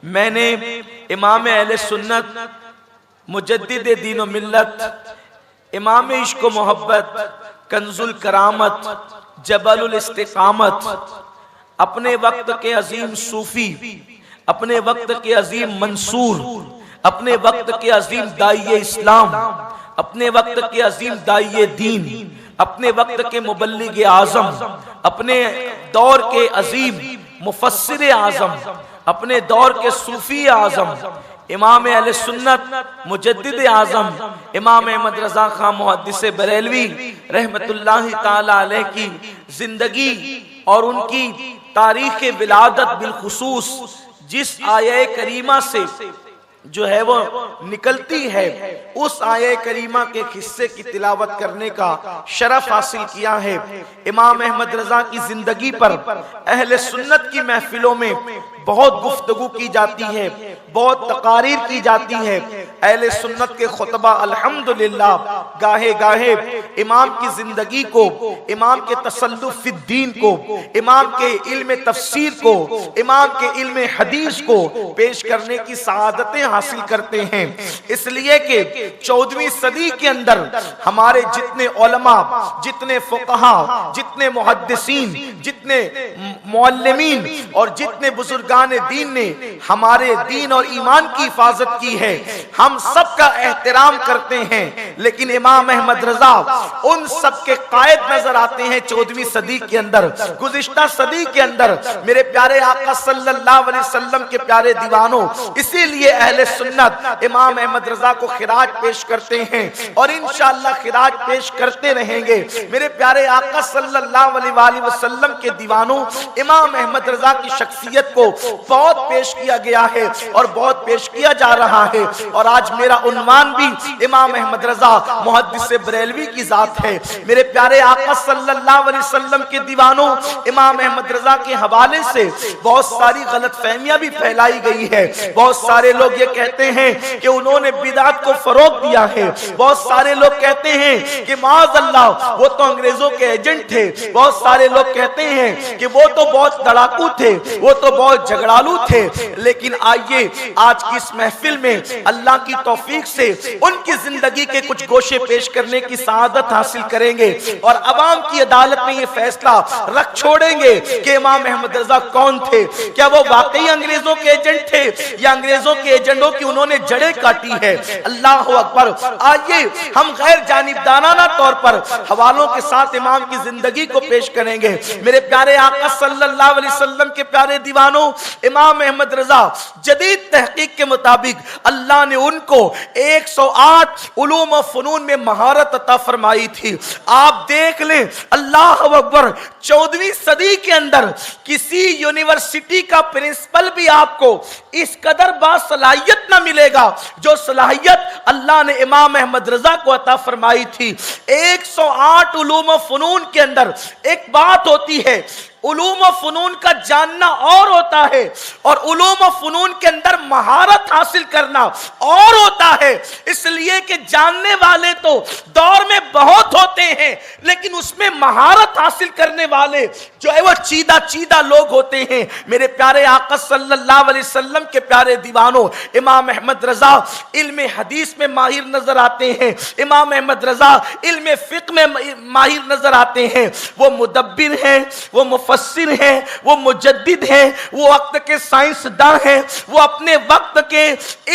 मैंने इमाम अहले सुन्नत, मुजद्दिद दीन व मिल्लत, इमाम इश्क व मोहब्बत, कंजुल करामत, जबलुल इस्तिकामत, अपने वक्त के अजीम सूफी, अपने वक्त के अजीम मंसूर, अपने वक्त के अजीम दाइये इस्लाम, अपने वक्त के अजीम दाइये दीन, अपने वक्त के मुबल्लिग आजम, अपने दौर के अजीम मुफस्सिर आजम, अपने दौर के सूफी आजम, इमाम अहले सुन्नत, मुजद्दिद आजम, इमाम अहमद रजा खां मुहद्दिस बरेलवी रहमतुल्लाहि ताला अलैह की जिंदगी और उनकी तारीख विलादत बिलखुसूस जिस आया करीमा से जो है वो निकलती है, उस आया करीमा के हिस्से की तिलावत करने का शरफ हासिल किया है। इमाम अहमद रजा की जिंदगी पर अहले सुन्नत की महफिलों में बहुत गुफ्तगू की जाती है, बहुत तकारीर की जाती है। अहले सुन्नत के खुतबा अल्हम्दुलिल्लाह गाहे गाहे इमाम की जिंदगी को, इमाम के तसल्लुफ फिद्दीन को, इमाम के इल्म तफसीर को, इमाम के इल्म हदीस को पेश करने की सआदतें हासिल करते हैं। इसलिए कि 14वीं सदी के अंदर हमारे जितने उलमा, जितने फुक़हा, जितने मुहद्दिसीन, जितने मुअल्लिमीन और जितने बुजुर्गान दीन ने हमारे दीन और ईमान की हिफाजत की है, हम सब का एहतराम करते हैं। लेकिन इमाम अहमद रजा उन सब के कायद नजर आते हैं 14वीं सदी के अंदर, गुज़िश्ता सदी के अंदर। मेरे प्यारे आका सल्लल्लाहु अलैहि वसल्लम के प्यारे दीवानों, इसीलिए अहले सुन्नत इमाम अहमद रजा को खिराज पेश करते हैं और इंशाअल्लाह खिराज पेश करते रहेंगे। मेरे प्यारे आका सल्लल्लाहु अलैहि वसल्लम के दीवानों, इमाम अहमद रजा की शख्सियत को बहुत पेश किया गया है और बहुत पेश किया जा रहा है। और आज मेरा उन्वान भी इमाम अहमद रजा मुहद्दिस बरेलवी की जात है। मेरे प्यारे आका सल्लल्लाहु अलैहि वसल्लम के दीवानों, इमाम अहमद रजा के हवाले से बहुत सारी गलतफहमियां भी फैलाई गई है। बहुत सारे लोग ये कहते हैं कि उन्होंने बिदात को फरोग दिया है। बहुत सारे लोग कहते हैं कि माज़अल्लाह वो तो अंग्रेजों के एजेंट थे। बहुत सारे लोग कहते हैं कि वो तो बहुत लड़ाकू थे, वो तो बहुत झगड़ालू थे। लेकिन आइए आज की इस महफिल में अल्लाह की तौफीक से उनकी जिंदगी के कुछ गोशे पेश करने की सआदत हासिल करेंगे और अवाम की अदालत में ये फैसला रख छोड़ेंगे कि इमाम अहमद रजा कौन थे। क्या वो वाकई अंग्रेजों के एजेंट थे या अंग्रेजों के एजेंटों की उन्होंने जड़ें काटी है? अल्लाह अकबर। आइए हम गैर जानिबदाराना तौर पर हवालों के साथ इमाम की जिंदगी को पेश करेंगे। मेरे प्यारे आका सल्लल्लाहु अलैहि वसल्लम के प्यारे दीवानों, इमाम अहमद रजा जदीद तहकीक के मुताबिक अल्लाह ने उनको 108 उलूम व फनून में महारत अता फरमाई थी। आप देख लें, अल्लाह अकबर, 14वीं सदी के अंदर किसी यूनिवर्सिटी का प्रिंसिपल भी आपको इस कदर बासलाहियत ना मिलेगा जो सलाहियत अल्लाह ने इमाम अहमद रजा को अता फरमाई थी। 108 उलूम व फनून के अंदर एक बात होती है, उलूम व फनून का जानना और होता है और उलूम व फनून के अंदर महारत हासिल करना और होता है। इसलिए कि जानने वाले तो दौर में बहुत होते हैं, लेकिन उसमें महारत हासिल करने वाले जो है वो चीदा चीदा लोग होते हैं। मेरे प्यारे आका सल्लल्लाहु अलैहि वसल्लम के प्यारे दीवानों, इमाम अहमद रजा इल्म हदीस में माहिर नजर आते हैं। इमाम अहमद रजा इल्म फिक्र में माहिर नजर आते हैं। वो मुदब्बिर हैं, वो मुफस्सिर हैं, वो मुजद्दिद हैं, वो वक्त के साइंसदान हैं, वो अपने वक्त के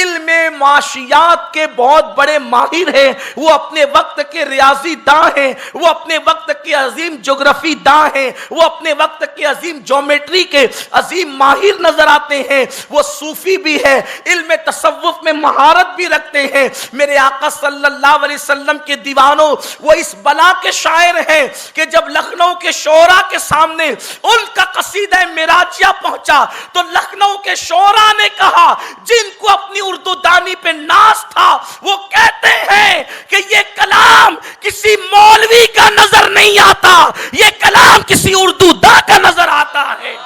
इल्म माशियात के बहुत बड़े माहिर हैं, वो अपने वक्त के रियाजी दां हैं, वो अपने वक्त के अजीम ज्योग्राफी दां हैं, वो अपने वक्त के अजीम ज्योमेट्री के अजीम माहिर नजर आते हैं। वो सूफी भी है, इल्म तसव्वुफ में महारत भी रखते हैं। मेरे आका सल्लल्लाहु अलैहि वसल्लम के दीवानों, वो इस बला के शायर हैं कि जब लखनऊ के शोरा के सामने उनका कसीदा मिराजिया पहुंचा तो लखनऊ के शोरा ने कहा, जिनको अपनी उर्दू दानी पे नाज था, वो कहते हैं कि ये कलाम किसी मौलवी का नजर नहीं आता, ये कलाम किसी उर्दू दा का नजर आता है।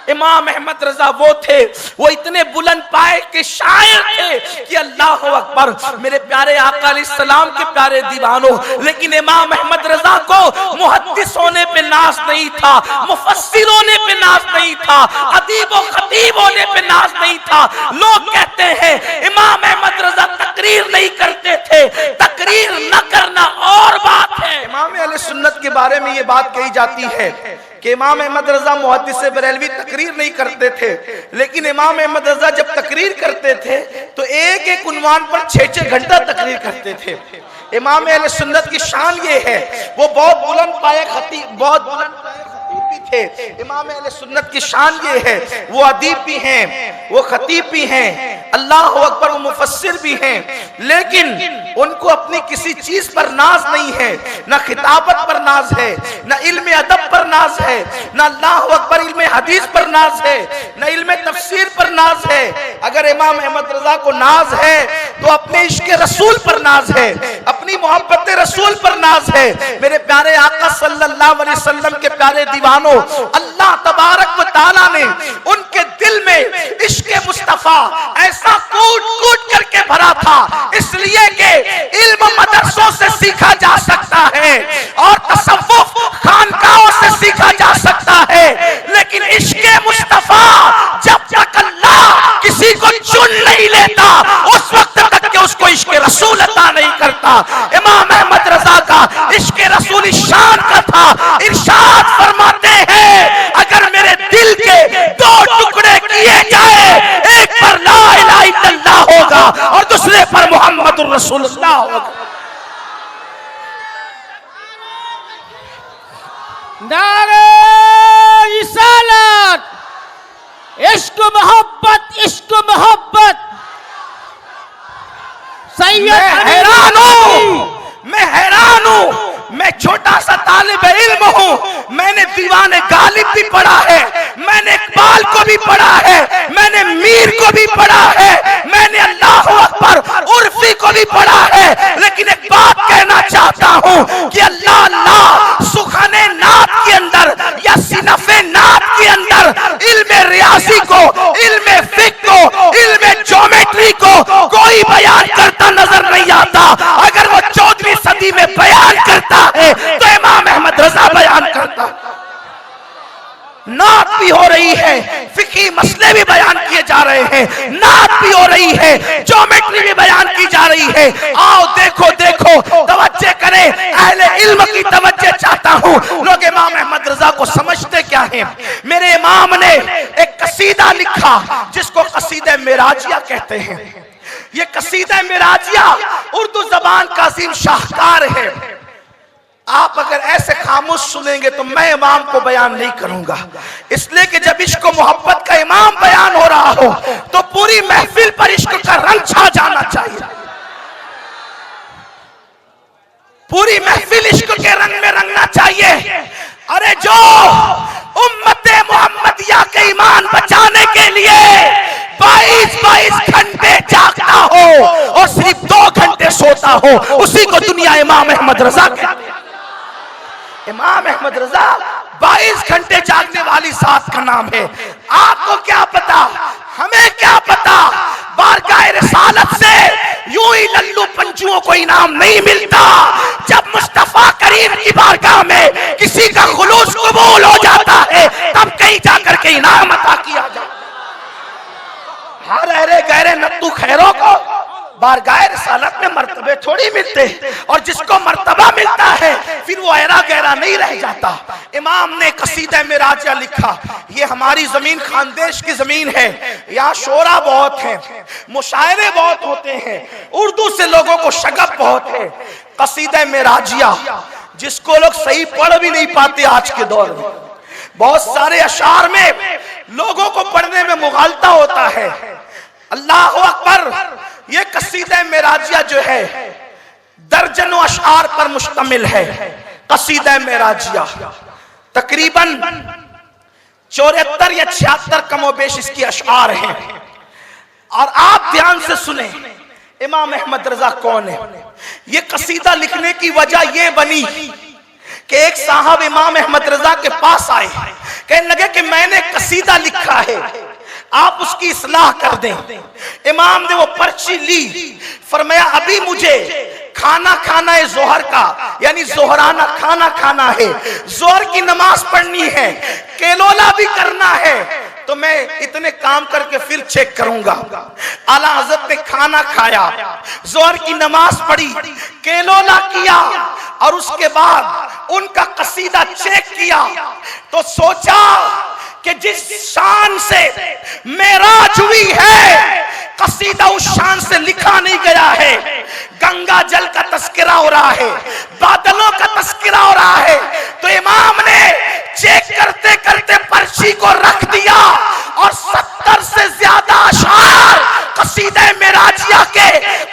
इमाम अहमद रजा वो थे, वो इतने बुलंद पाए के शायर थे कि अल्लाह अकबर, मेरे प्यारे आका अलैहिस्सलाम के प्यारे दीवानों। लेकिन इमाम अहमद रजा को मुहद्दिस होने पे नाज नहीं था, मुफस्सिर होने पे नाज नहीं था, अदीब व खतीब होने पे नाज नहीं था। लोग कहते हैं इमाम अहमद रजा तकरीर नहीं करते थे, तकरीर न करना और बात है। इमाम अहले सुन्नत के बारे में ये बात कही जाती है कि इमाम अहमद रजा मुहद्दिस बरेलवी तकरीर नहीं करते थे, लेकिन इमाम अहमद रजा जब तकरीर करते थे तो एक एक उन्वान पर 6-6 घंटा तकरीर करते थे। इमाम अहले सुन्नत की शान ये है, वो बहुत बुलंद पाए खतीब, बहुत बुलंद पाए खतीब भी थे। इमाम अहले सुन्नत की शान ये है, वो अदीब भी हैं, वो खतीब भी हैं, अल्लाह अकबर, वो मुफस्सिर भी हैं, लेकिन उनको अपनी किसी चीज पर नाज नहीं है, ना खिताबत पर नाज है, ना इल्म अदब पर नाज है, ना अल्लाह अकबर इल्म हदीस पर नाज है, ना इल्म तफसीर पर नाज है। अगर इमाम अहमद रजा को नाज है तो अपने इश्क रसूल पर नाज है, अपनी मोहब्बत रसूल पर नाज है। मेरे प्यारे आका सल्लल्लाहु अलैहि वसल्लम के प्यारे दीवानों, अल्लाह तबारक व तआला ने उनके दिल में इश्क मुस्तफा ऐसा कूट कूट करके भरा था, इसलिए कि इल्म मदरसों से सीखा जा सकता है और तसव्वुफ खानकाहों से सीखा जा सकता है, लेकिन इश्क मुस्तफा जब तक अल्लाह किसी को चुन नहीं लेता उस वक्त तक के उसको इश्क रसूल अता नहीं करता। इमाम अहमद रजा का इश्क रसूल शान का था। इरशाद फरमाते हैं, अगर मेरे दिल के 2 टुकड़े किए जाए, एक पर ला इलाहा इल्लल्लाह होगा और दूसरे पर मुहम्मदुर रसूलुल्लाह होगा। नारे रिसालत, इश्क मोहब्बत, इश्क मोहब्बत। मैं हैरान हूँ, मैं छोटा सा तालिब इल्म हूँ, मैंने दीवाने गालिब भी पढ़ा है, मैंने इकबाल को भी पढ़ा है, मैंने मीर को भी पढ़ा है, मैंने अल्लाह अकबर उर्फी को भी पढ़ा है, लेकिन एक बात कहना चाहता हूँ कि अल्लाह अल्लाह सुखाने नात के अंदर या सिनफे नात के अंदर इल्म रियाजी को, इल्म फिक्र को, इल्म ज्योमेट्री को कोई बयान करता नजर नहीं आता। अगर वो 14वीं सदी में बयान करता है तो इमाम अहमद रजा बयान करता। नात भी हो रही है, फिकी मसले भी बयान किए जा रहे हैं, नात भी हो रही है, ज्योमेट्री भी बयान की जा रही है। आओ देखो देखो, तवज्जो करें, अहले इल्म की तवज्जो चाहता हूँ। लोग इमाम अहमद रजा को समझते क्या हैं? मेरे इमाम ने एक कसीदा लिखा जिसको कसीदा मेराजिया कहते हैं। ये कसीदा मेराजिया उर्दू जबान का अजीम शाहकार है। आप अगर ऐसे खामोश सुनेंगे तो मैं इमाम को बयान नहीं करूंगा, इसलिए कि जब इश्क मोहब्बत का इमाम बयान हो रहा हो तो पूरी महफिल पर इश्क का रंग छा जाना चाहिए, पूरी महफिल इश्क के रंग में रंगना चाहिए। अरे जो उम्मते मोहम्मदिया के ईमान बचाने के लिए 22-22 घंटे जागता हो और सिर्फ 2 घंटे सोता हो, उसी को दुनिया इमाम अहमद रजा कहती है। इमाम अहमद रजा 22 घंटे जागने वाली जात का नाम है। आपको क्या पता, हमें क्या पता, बारगाह रिसालत से यूं ही लल्लू पंजुओं को इनाम नहीं मिलता। जब मुस्तफा करीम की बारगाह में किसी का खुलूस कबूल हो जाता है तब कहीं जाकर के इनाम अता किया जाता। हर अहरे गहरे नत्तू खैरों को बारगाह रिसालत में मर्तबे थोड़ी मिलते, और जिसको मर्तबा मिलता है फिर वो अहरा गहरा नहीं रह जाता। इमाम ने कसीदा मेराजिया लिखा। ये हमारी जमीन खानदेश की जमीन है, यहाँ शोरा बहुत है, मुशायरे बहुत होते हैं, उर्दू से लोगों को शगफ बहुत है। कसीदा मेराजिया जिसको लोग सही पढ़ भी नहीं पाते आज के दौर में, बहुत सारे अशार में लोगों को पढ़ने में मुगालता होता है। अल्लाह अकबर। ये कसीदा मेराजिया जो है दर्जनों अशार पर मुश्तमिल है। कसीदा मेराजिया तकरीबन 74 या 76 कमोबेश इसकी अशार हैं। और आप ध्यान से सुने इमाम अहमद रजा कौन है। ये कसीदा लिखने की वजह यह बनी कि एक साहब इमाम अहमद रजा के पास आए कहने लगे कि मैंने कसीदा लिखा है, आप उसकी इस्लाह कर दें। इमाम ने वो पर्ची ली, फरमाया अभी मुझे खाना खाना है जोहर का, यानी जोहराना खाना खाना है, जोहर की नमाज पढ़नी है, केलोला भी करना है, तो मैं इतने काम करके फिर चेक करूंगा। आला हजरत ने खाना खाया, जोहर की नमाज पढ़ी, केलोला किया और उसके बाद उनका कसीदा चेक किया तो सोचा कि जिस शान से मेराज हुई है कसीदा उस शान से लिखा नहीं गया है। गंगा जल का तस्करा हो रहा है, बादलों का तस्करा हो रहा है। तो इमाम ने चेक करते करते पर्ची को रख दिया और 70 से ज्यादा अशार कसीदे मेराजिया के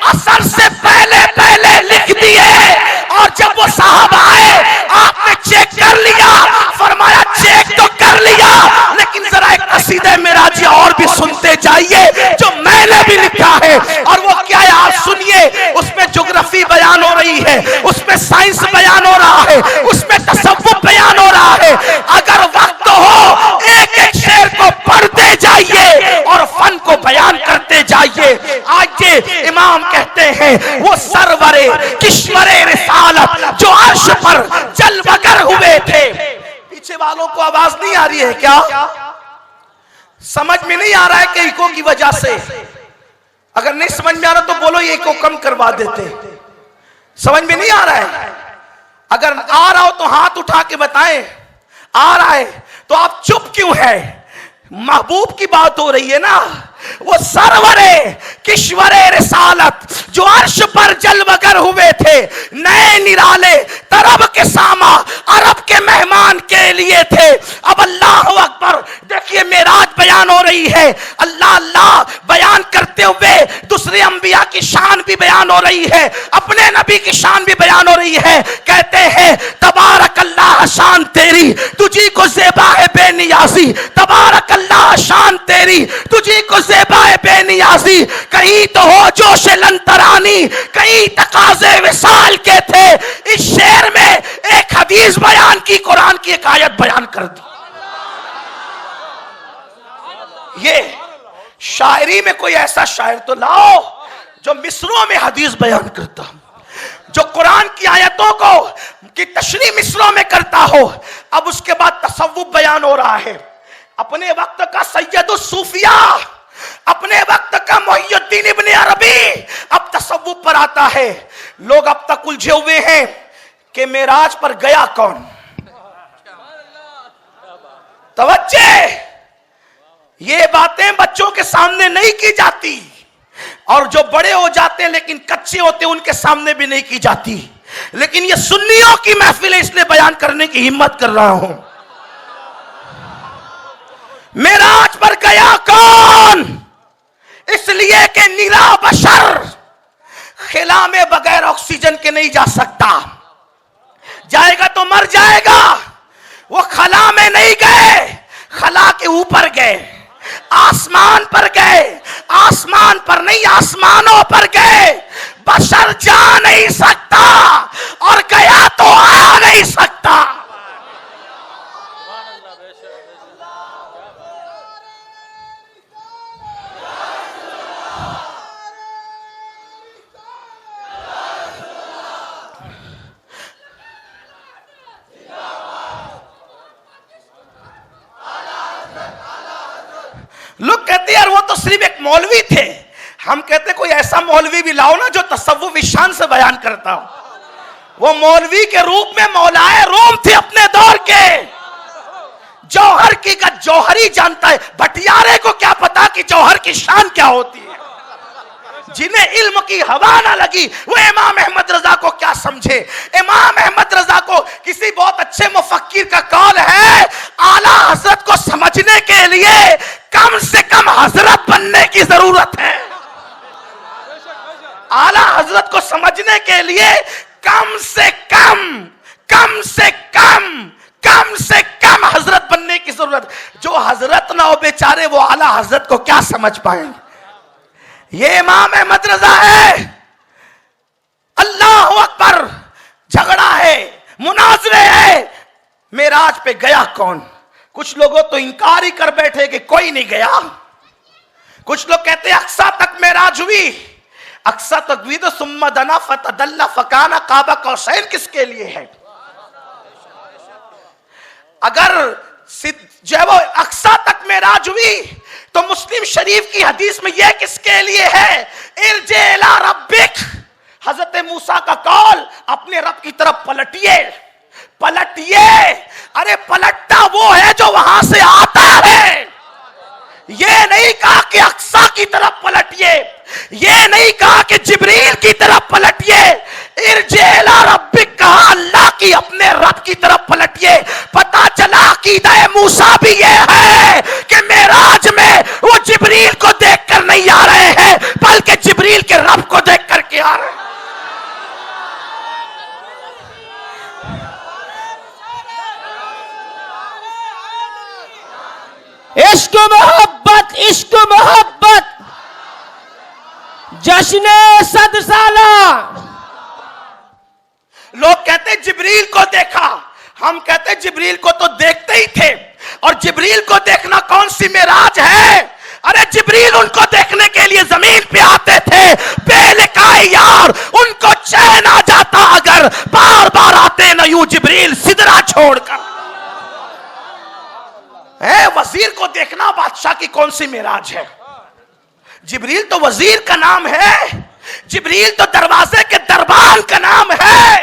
असर से पहले पहले लिख दिए। और जब वो साहब आए, आपने चेक कर लिया, फरमाया चेक तो कर लिया, लेकिन जरा एक कसीदे मेराजिया और भी सुनते जाइए जो मैंने भी लिखा है। और वो क्या है आप सुनिए, उसमें ज्योग्राफी बयान हो रही है, उसमें साइंस बयान हो रहा है, उसमें तसव्वुफ बयान हो रहा है। अगर वक्त हो एक एक शेर को पढ़ते जाइए और फन को बयान करते जाइए। आज ये इमाम कहते हैं वो सरवरे किश्वरे रिसालत जो अर्श पर जलवगर हुए थे। पीछे वालों को आवाज नहीं आ रही है क्या? समझ में नहीं आ रहा है कि इको की वजह से? अगर नहीं समझ में आ रहा तो बोलो ये इको कम करवा देते। समझ में नहीं आ रहा है? अगर आ रहा हो तो हाथ उठा के बताएं। आ रहा है तो आप चुप क्यों है? महबूब की बात हो रही है ना। वो सरवरे किश्वरे रिसालत जो अर्श पर जलवगर हुए थे, नए निराले तरब के सामा अरब के मेहमान के लिए थे। अब अल्लाह अकबर, देखिए मेराज बयान हो रही है, अल्लाह अल्लाह बयान करते हुए दूसरे अंबिया की शान भी बयान हो रही है, अपने नबी की शान भी बयान हो रही है। कहते हैं तबारक अल्लाह शान तेरी तुझी को ज़ेबा है बेनियाजी, तबारक अल्लाह शान तेरी तुझी को ज़ेबा है बेनियाजी। कहीं तो हो जोश लंतरानी, कहीं तकाज़े विसाल के थे। इस शेर में एक हदीस बयान की, कुरान की एक आयत बयान कर दी। ये शायरी में कोई ऐसा शायर तो लाओ जो मिसरों में हदीस बयान करता, जो कुरान की आयतों को की तशरीह मिसरों में करता हो। अब उसके बाद तसव्वुफ बयान हो रहा है। अपने वक्त का सैयदुस सूफिया, अपने वक्त का मुहियुद्दीन इब्ने अरबी अब तसव्वुफ पर आता है। लोग अब तक उलझे हुए हैं कि मेराज पर गया कौन। तवज्जे, ये बातें बच्चों के सामने नहीं की जाती, और जो बड़े हो जाते हैं लेकिन कच्चे होते हैं उनके सामने भी नहीं की जाती। लेकिन ये सुन्नियों की महफिल है, इसलिए बयान करने की हिम्मत कर रहा हूं। मेराज पर गया कौन? इसलिए कि निरा बशर खिला में बगैर ऑक्सीजन के नहीं जा सकता, जाएगा तो मर जाएगा। वो खला में नहीं गए, खला के ऊपर गए, आसमान पर गए, आसमान पर नहीं आसमानों पर गए। बशर जा नहीं सकता और गया तो आ नहीं सकता। लोग कहते हैं यार वो तो सिर्फ एक मौलवी थे। हम कहते कोई ऐसा मौलवी भी लाओ ना जो तसव्वुफ शान से बयान करता हो। वो मौलवी के रूप में मौलाए रोम थे अपने दौर के। जौहर की का जौहरी जानता है, भटियारे को क्या पता कि जौहर की शान क्या होती है। जिन्हें इल्म की हवा ना लगी वो इमाम अहमद रजा को क्या समझे। इमाम अहमद रजा को किसी बहुत अच्छे मुफक्किर का कौल है, आला हजरत को समझने के लिए कम से कम हजरत बनने की जरूरत है। आला हजरत को समझने के लिए कम से कम हजरत बनने की जरूरत। जो हजरत ना हो बेचारे वो आला हजरत को क्या समझ पाएंगे। ये इमाम अहमद रजा है। अल्लाह अकबर, झगड़ा है, मुनाजरे है। मेराज पे गया कौन? कुछ लोगों तो इनकार ही कर बैठे कि कोई नहीं गया। कुछ लोग कहते हैं अक्सा तक मेराज हुई, अक्सा तक भी तो सुम्मा दना फतदल्ला फकाना काबा कौसैन किसके लिए है? अगर जो है वो अक्सा तक मेराज हुई तो मुस्लिम शरीफ की हदीस में यह किसके लिए है? इरजे इला रब्बिक, हजरत मूसा का कौल, अपने रब की तरफ पलटिए, पलटिए। अरे पलटता वो है जो वहां से आता है। ये नहीं कहा कि अक्सा की तरफ पलटिए, ये नहीं कहा कि जिब्रील की तरफ पलटिए। इरजे इला रब्बिक कहा, अल्लाह की अपने रब की तरफ पलटिए। पता चला अकीदा मूसा भी ये है कि मेराज में वो जिब्रील को देखकर नहीं आ रहे हैं, बल्कि जिब्रील के रब को देख करके आ रहे हैं। इश्क मोहब्बत, इश्क मोहब्बत, जश्न सद साला। लोग कहते हैं जिब्रील को देखा, हम कहते हैं जिब्रील को तो देखते ही थे, और जिब्रील को देखना कौन सी मेराज है? अरे जिब्रील उनको देखने के लिए जमीन पे आते थे, बेलिकाए यार, उनको चैन आ जाता अगर बार बार आते न यूं जिब्रील सिदरा छोड़कर। वजीर को देखना बादशाह की कौन सी मेराज है? जिब्रील तो वजीर का नाम है, जिब्रील तो दरवाजे के दरबान का नाम है।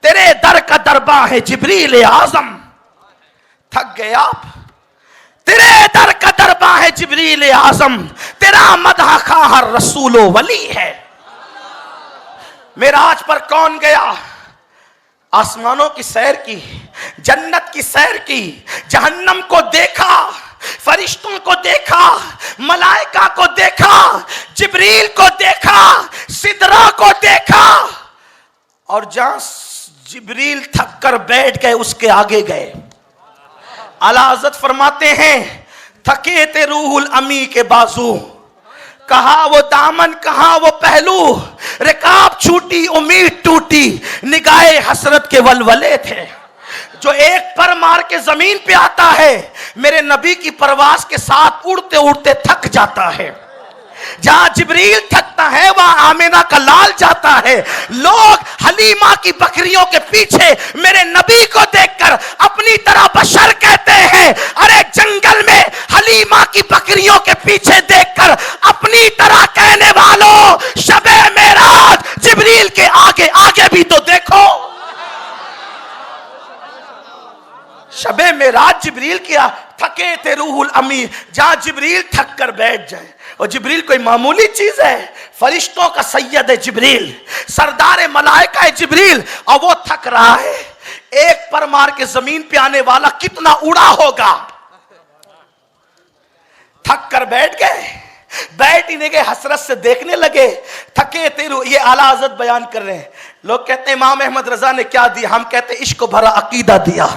तेरे दर का दरबान है जिब्रील आजम। थक गए आप? तेरे दर का दरबान है जिब्रील आजम, तेरा मदह खा हर रसूलो वली है। मेराज पर कौन गया? आसमानों की सैर की, जन्नत की सैर की, जहन्नम को देखा, फरिश्तों को देखा, मलाइका को देखा, जिब्रील को देखा, सिदरा को देखा, और जहां जिब्रील थक कर बैठ गए उसके आगे गए। आला हज़रत फरमाते हैं, थके ते रूहुल अमी के बाजू, कहा वो दामन कहा वो पहलू, रिकाब छूटी उम्मीद टूटी, निगाहे हसरत के वलवले थे। जो एक पर मार के जमीन पे आता है, मेरे नबी की परवास के साथ उड़ते उड़ते थक जाता है। जहां जिब्रील थकता है वहां आमिना का लाल जाता है। लोग हलीमा की बकरियों के पीछे मेरे नबी को देखकर अपनी तरह बशर कहते हैं। अरे जंगल में हलीमा की बकरियों के पीछे देखकर अपनी तरह कहने वालों, शबे मेराज जिब्रील के आगे आगे भी तो देखो। शबे मेराज जिब्रील किया, थके थे रूहुल अमी, जहां जिब्रील थक कर बैठ जाए। और जिब्रील कोई मामूली चीज है, फरिश्तों का सैयद है जिब्रील, सरदार मलाइका है जिब्रील, और वो थक रहा है। एक पर मार के जमीन पे आने वाला कितना उड़ा होगा। थक कर बैठ गए, बैठ ही नहीं गए, हसरत से देखने लगे। थके तेरू, ये आला हज़रत बयान कर रहे हैं। लोग कहते हैं इमाम अहमद रजा ने क्या दिया, हम कहते हैं इश्क भरा अकीदा दिया।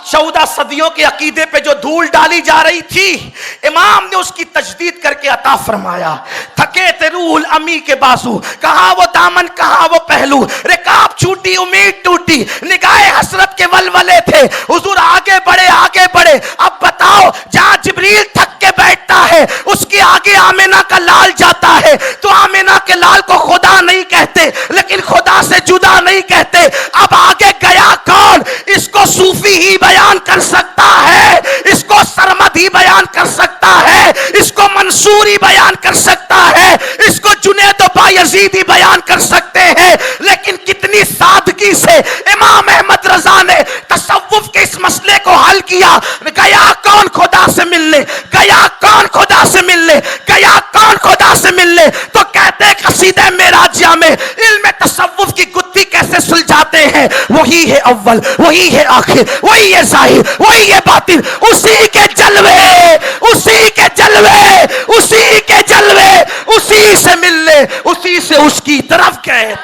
14 सदियों के अकीदे पे जो धूल डाली जा रही थी, इमाम ने उसकी तजदीद करके अता फरमाया। थके थे रूहुल अमी के बाजू, कहा वो दामन कहा वो पहलू, रिकाब छूटी उम्मीद टूटी, निगाहे हसरत के वलवले थे। हुजूर आगे बढ़े आगे बढ़े। अब बताओ, जहां जिब्रील थक के बैठता है उसके आगे आमिना का लाल जाता है, तो आमिना के लाल को खुदा नहीं कहते, लेकिन खुदा से जुदा नहीं कहते। अब आगे गया कौन? इसको सूफी ही बयान कर सकता है, इसको सरमद ही बयान कर सकता है, इसको मंसूर ही बयान कर सकता है, इसको जुनैद बायजीद ही बयान कर सकते हैं। लेकिन कितनी सादगी से इमाम अहमद रजा ने तसव्वुफ के इस मसले को हल किया। गया कौन खुदा से मिलने? गया कौन खुदा से मिलने? गया कौन खुदा से मिलने? तो कहते हैं कसीदा मेराजिया में इल्म तसव्वुफ की गुत्थी कैसे सुलझाते हैं। वही है अव्वल, वही है आखिर, वही है जाहिर, वही है बातिन, उसी के जलवे, उसी के जलवे, उसी के जलवे, उसी से मिलने, उसी से उसकी तरफ गए।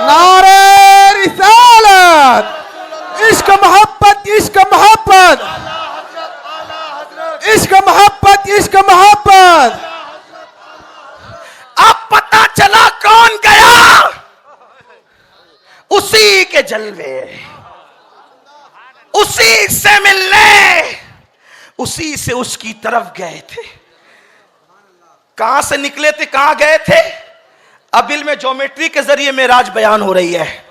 नारे रिसालत, इश्क मोहब्बत, इश्क मोहब्बत, इश्क मोहब्बत, इश्क मोहब्बत। अब पता चला कौन गया। के जलवे, उसी से मिलने उसी से उसकी तरफ गए थे। कहां से निकले थे, कहां गए थे? अब इल्म ज्योमेट्री के जरिए मेराज बयान हो रही है।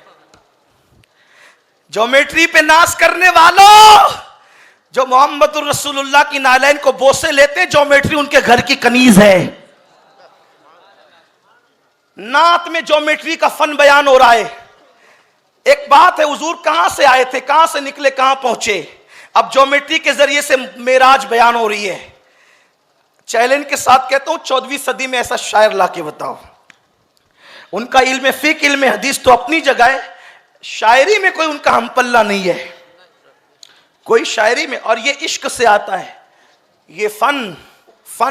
ज्योमेट्री पे नाश करने वालों, जो मोहम्मद रसूलुल्लाह की नालैन को बोसे लेते, ज्योमेट्री उनके घर की कनीज है। नात में ज्योमेट्री का फन बयान हो रहा है। एक बात है, हुजूर कहां से आए थे, कहां से निकले, कहां पहुंचे। अब ज्योमेट्री के जरिए से मेराज बयान हो रही है। चैलेंज के साथ कहता हूं, 14वीं सदी में ऐसा शायर लाके बताओ। उनका इल्म फिक, इल्म हदीस तो अपनी जगह है, शायरी में कोई उनका हमपल्ला नहीं है, कोई शायरी में। और ये इश्क से आता है, ये फन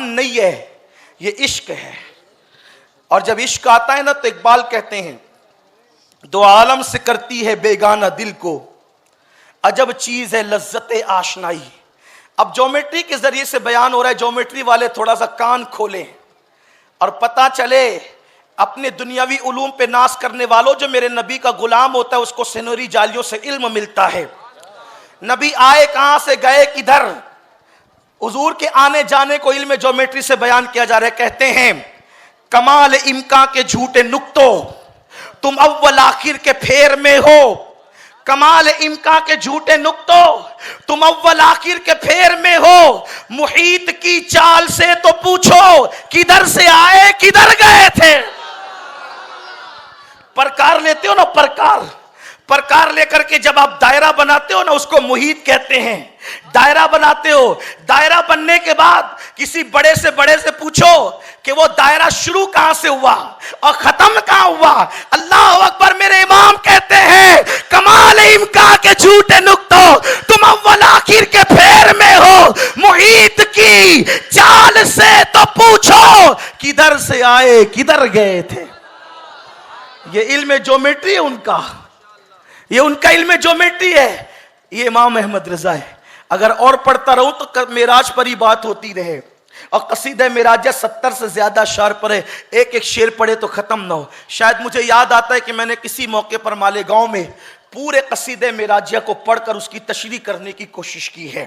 नहीं है, ये इश्क है। और जब इश्क आता है ना, तो इकबाल कहते हैं, दो आलम से करती है बेगाना दिल को, अजब चीज है लज्जत आशनाई। अब ज्योमेट्री के जरिए से बयान हो रहा है। ज्योमेट्री वाले थोड़ा सा कान खोलें और पता चले अपने दुनियावी उलूम पे नाश करने वालों, जो मेरे नबी का गुलाम होता है उसको सिनोरी जालियों से इल्म मिलता है। नबी आए कहां से, गए किधर? हुजूर के आने जाने को इल्म ज्योमेट्री से बयान किया जा रहा है। कहते हैं, कमाल इम्का के झूठे नुक्तों, तुम अव्वल आखिर के फेर में हो। कमाल इम्का के झूठे नुक्तों, तुम अव्वल आखिर के फेर में हो। मुहीत की चाल से तो पूछो, किधर से आए किधर गए थे। प्रकार लेते हो ना, प्रकार लेकर के जब आप दायरा बनाते हो ना, उसको मुहीत कहते हैं। दायरा बनाते हो, दायरा बनने के बाद किसी बड़े से पूछो कि वो दायरा शुरू कहां से हुआ और खत्म कहां हुआ। अल्लाह अकबर। मेरे इमाम कहते हैं, कमाल इम्का के झूठे नुक्तों, तुम अव्वल आखिर के फेर में हो। मुहीत की चाल से तो पूछो, किधर से आए किधर गए थे। ये इल्म ज्योमेट्री है उनका, ये उनका इल्म ज्योमेट्री है। ये इमाम अहमद रजा है। अगर और पढ़ता रहूं तो मेराज पर ही बात होती रहे। और कसीदा मेराजा 70 से ज्यादा शार पर है, एक एक शेर पढ़े तो खत्म ना हो। शायद मुझे याद आता है कि मैंने किसी मौके पर मालेगांव में पूरे कसीदे मेराजिया को पढ़कर उसकी तशरीह करने की कोशिश की है।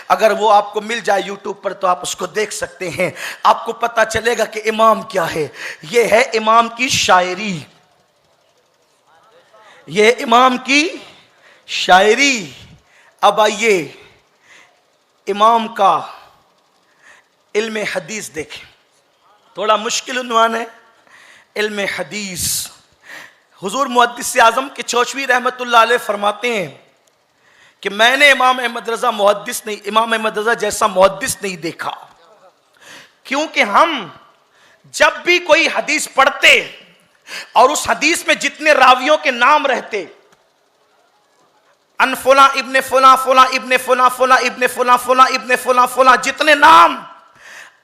अगर वो आपको मिल जाए यूट्यूब पर तो आप उसको देख सकते हैं। आपको पता चलेगा कि इमाम क्या है। ये है इमाम की शायरी, ये इमाम की शायरी। अब आइए इमाम का इल्म हदीस देखें। थोड़ा मुश्किल उन्वान है इल्म हदीस। हुजूर मुहद्दिस आज़म के चौचवी रहमतुल्लाह अलैह फरमाते हैं कि मैंने इमाम अहमद रजा इमाम अहमद रजा जैसा मुहद्दिस नहीं देखा। क्योंकि हम जब भी कोई हदीस पढ़ते और उस हदीस में जितने रावियों के नाम रहते, अनफुला इब्ने फुला, फुला इब्ने फुला, फुला इब्ने फुला, फुला इब्ने फुला, फुला, जितने नाम,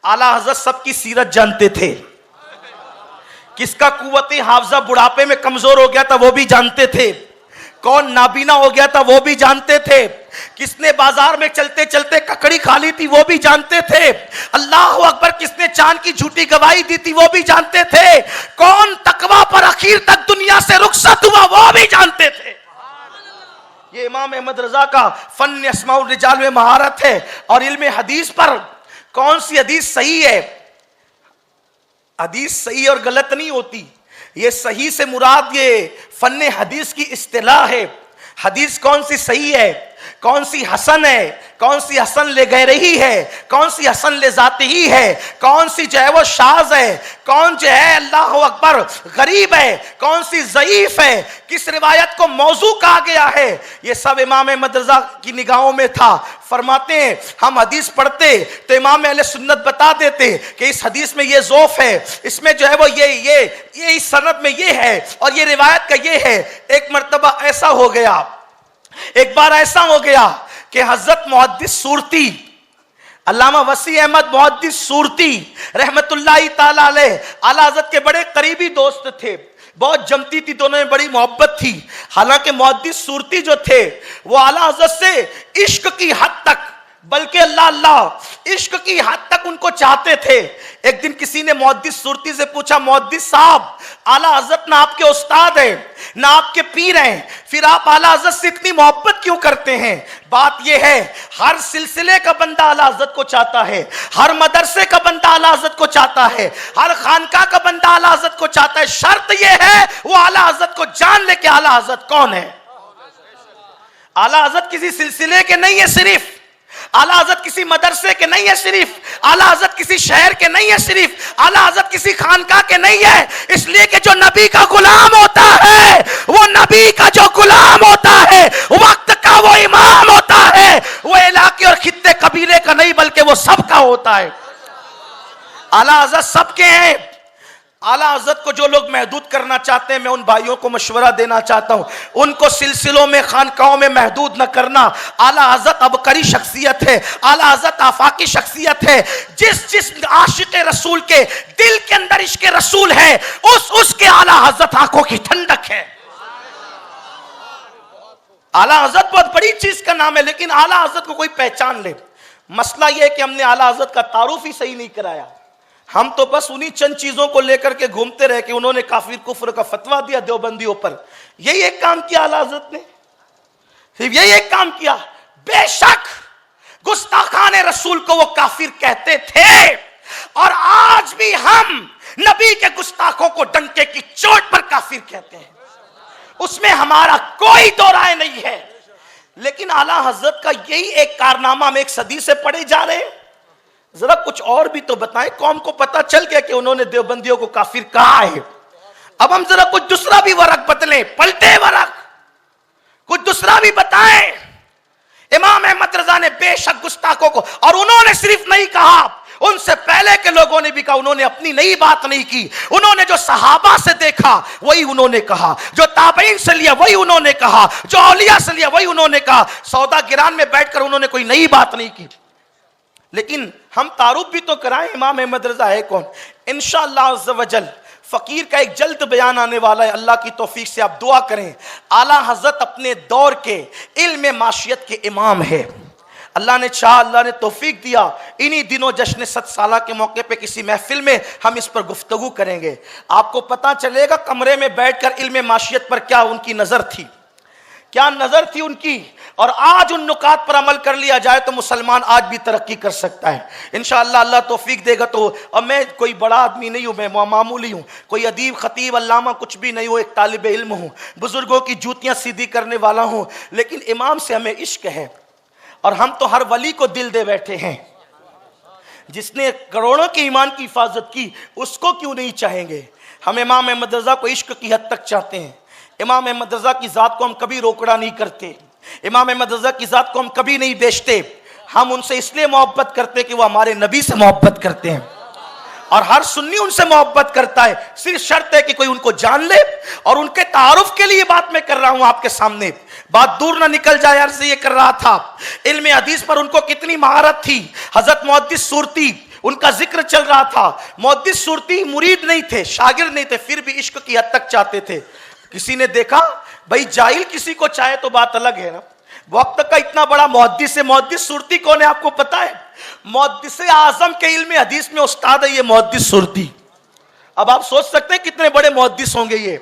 आला हज़रत सबकी सीरत जानते थे। किसका कुव्वत हाफजा बुढ़ापे में कमजोर हो गया था वो भी जानते थे। कौन नाबीना हो गया था वो भी जानते थे। किसने बाजार में चलते चलते ककड़ी खा ली थी वो भी जानते थे। अल्लाह अकबर। किसने चांद की झूठी गवाही दी थी वो भी जानते थे। कौन तकवा पर आखिर तक दुनिया से रुखसत हुआ वो भी जानते थे। ये इमाम अहमद रजा का फन अस्माउल रिजाल में महारत है। और इल्म हदीस पर कौन सी हदीस सही है, हदीस सही और गलत नहीं होती। ये सही से मुराद ये फन हदीस की इस्तिलाह है। हदीस कौन सी सही है, कौन सी हसन है, कौन सी हसन ले गैरही है, कौन सी हसन ले जाती ही है, कौन सी जो है वो शाज है, कौन जो है अल्लाह अकबर गरीब है, कौन सी ज़ईफ है, किस रिवायत को मौजू कहा गया है, ये सब इमाम अहमद रज़ा की निगाहों में था। फरमाते हैं हम हदीस पढ़ते तो इमाम अहले सुन्नत बता देते कि इस हदीस में ये ज़ौफ है, इसमें जो है वो ये इस सनद में ये है और ये रिवायत का ये है। एक मर्तबा ऐसा हो गया, एक बार ऐसा हो गया कि हजरत मुहद्दिस सूरती अल्लामा वसी अहमद मुहद्दिस सूरती रहमतुल्लाहि ताला अलैह आला हज़रत के बड़े करीबी दोस्त थे। बहुत जमती थी, दोनों में बड़ी मोहब्बत थी। हालांकि मुहद्दिस सूरती जो थे वो आला हज़रत से इश्क की हद तक बल्कि अल्लाह अल्लाह इश्क की हद तक उनको चाहते थे। एक दिन किसी ने मुहद्दिस सुरती से पूछा, मुहद्दिस साहब, आला हजरत ना आपके उस्ताद हैं ना आपके पीर हैं, फिर आप आला हजरत से इतनी मोहब्बत क्यों करते हैं? बात यह है, हर सिलसिले का बंदा आला हजरत को चाहता है, हर मदरसे का बंदा आला हजरत को चाहता है, हर खानका का बंदा आला हजरत को चाहता है। शर्त यह है वो आला हजरत को जान ले कि आला हजरत कौन है। आला हजरत किसी सिलसिले के नहीं है सिर्फ, आला हजरत किसी मदरसे के नहीं है सिर्फ, आला हजरत किसी शहर के नहीं है सिर्फ, आला हजरत किसी खानका के नहीं है। इसलिए कि जो नबी का गुलाम होता है, वो नबी का जो गुलाम होता है, वक्त का वो इमाम होता है, वो इलाके और खित्ते कबीले का नहीं बल्कि वो सबका होता है। आला हजरत सबके हैं। आला हजरत को जो लोग महदूद करना चाहते हैं, मैं उन भाइयों को मशवरा देना चाहता हूं, उनको सिलसिलों में खानकाओं में महदूद न करना। आला हजरत अबकरी शख्सियत है, आला हजरत आफाकी शख्सियत है। जिस आशिक रसूल के दिल के अंदर इश्क रसूल है, उसके आला हजरत आंखों की ठंडक है। आला हजरत बहुत बड़ी चीज का नाम है, लेकिन आला हजरत को कोई पहचान ले। मसला यह है कि हमने आला हजरत का तारुफ ही सही नहीं कराया। हम तो बस उन्हीं चंद चीजों को लेकर के घूमते रहे कि उन्होंने काफिर कुफ्र का फतवा दिया देवबंदियों पर। यही एक काम किया आला हजरत ने, सिर्फ यही एक काम किया। बेशक गुस्ताखाने रसूल को वो काफिर कहते थे, और आज भी हम नबी के गुस्ताखों को डंके की चोट पर काफिर कहते हैं, उसमें हमारा कोई दो राय नहीं है। लेकिन आला हजरत का यही एक कारनामा हम एक सदी से पढ़े जा रहे हैं। जरा कुछ और भी तो बताएं। कौम को पता चल गया कि उन्होंने देवबंदियों को काफिर कहा है। अब हम जरा कुछ दूसरा भी वरक बदलें, पलटे वरक, कुछ दूसरा भी बताएं। इमाम अहमद रजा ने बेशक गुस्ताखों को, और उन्होंने सिर्फ नहीं कहा, उनसे पहले के लोगों ने भी कहा। उन्होंने अपनी नई बात नहीं की, उन्होंने जो सहाबा से देखा वही उन्होंने कहा, जो ताबईन से लिया वही उन्होंने कहा, जो औलिया से लिया वही उन्होंने कहा। सौदा गिरान में बैठकर उन्होंने कोई नई बात नहीं की। लेकिन हम तारुफ भी तो कराएं, इमाम अहमद रजा है कौन। इंशाअल्लाह अज़्ज़ व जल फकीर का एक जल्द बयान आने वाला है, अल्लाह की तौफीक से आप दुआ करें। आला हजरत अपने दौर के इल्म माशियत के इमाम है। अल्लाह ने चाहा, अल्लाह ने तौफीक दिया, इन्हीं दिनों जश्न 7 साल के मौके पे किसी महफिल में हम इस पर गुफ्तगू करेंगे। आपको पता चलेगा कमरे में बैठकर इल्म माशियत पर क्या उनकी नजर थी, क्या नजर थी उनकी। और आज उन नुकात पर अमल कर लिया जाए तो मुसलमान आज भी तरक्की कर सकता है इंशाअल्लाह। अल्लाह तौफीक देगा तो। अब मैं कोई बड़ा आदमी नहीं हूं, मैं मामूली हूं, कोई अदीब खतीब अल्लामा कुछ भी नहीं हूं, एक तालिब इल्म हूं, बुजुर्गों की जूतियां सीधी करने वाला हूं। लेकिन इमाम से हमें इश्क है, और हम तो हर वली को दिल दे बैठे हैं। जिसने करोड़ों के ईमान की हिफाजत की, उसको क्यों नहीं चाहेंगे। हम इमाम अहमद रजा को इश्क की हद तक चाहते हैं। इमाम अहमद रजा की जात को हम कभी रोकड़ा नहीं करते, इमाम अहमद रजा की जात को हम कभी नहीं बेचते। हम उनसे इसलिए मोहब्बत करते हैं कि वो हमारे नबी से मोहब्बत करते हैं, और हर सुन्नी उनसे मोहब्बत करता है। सिर्फ शर्त है कि कोई उनको जान ले। और उनके तारुफ के लिए बात मैं कर रहा हूं आपके सामने, बात दूर ना निकल जाए। अर्ज़ ये कर रहा था, इल्म हदीस पर उनको कितनी महारत थी। हजरत मुहद्दिस सुरती, उनका जिक्र चल रहा था। मुहद्दिस सुरती मुरीद नहीं थे, शागिर्द नहीं थे, फिर भी इश्क की हद तक चाहते थे। किसी ने देखा, भाई जाहिल किसी को चाहे तो बात अलग है ना, वक्त का इतना बड़ा मुहद्दिस है। मुहद्दिस सुरती कौन है आपको पता है? मुहद्दिस आजम के इल्म हदीस में उस्ताद है ये मुहद्दिस सुरती। अब आप सोच सकते हैं कितने बड़े मुहद्दिस होंगे ये।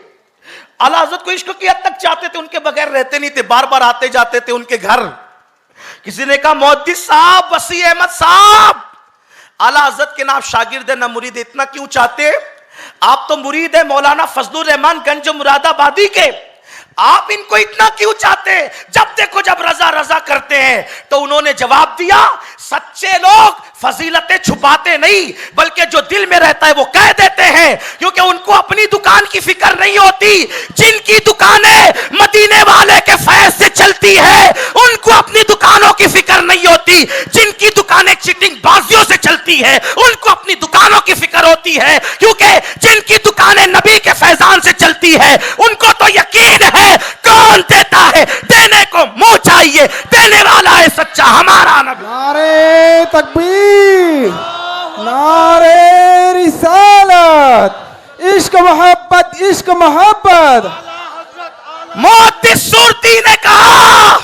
आला हज़रत को इश्क की हद तक चाहते थे, उनके बगैर रहते नहीं थे, बार बार आते जाते थे उनके घर। किसी ने कहा, मुहद्दिस साहब, वसी अहमद साहब, आला हज़रत के नाम शागिर्द है ना मुरीद, इतना क्यों चाहते? आप तो मुरीद है मौलाना फजलुर रहमान गंज मुरादाबादी के, आप इनको इतना क्यों चाहते? जब देखो जब रजा रजा करते हैं तो उन्होंने जवाब दिया, सच्चे लोग फजीलतें छुपाते नहीं, बल्कि जो दिल में रहता है वो कह देते हैं, क्योंकि उनको अपनी दुकान की फिक्र नहीं होती। जिनकी दुकानें मदीने वाले के फैज से चलती है, उनको अपनी दुकानों की फिक्र नहीं होती। जिनकी दुकानें चिटिंग बाजियों से चलती है, उनको अपनी दुकानों की फिक्र होती है, क्योंकि जिनकी दुकानें नबी के फैजान से चलती है, उनको तो यकीन है कौन देता है, देने को मुंह चाहिए, देने वाला है सच्चा हमारा नबी। नारे तकबीर, नारे रिसालत, इश्क मोहब्बत, इश्क मोहब्बत। मुहद्दिस सुरती ने कहा,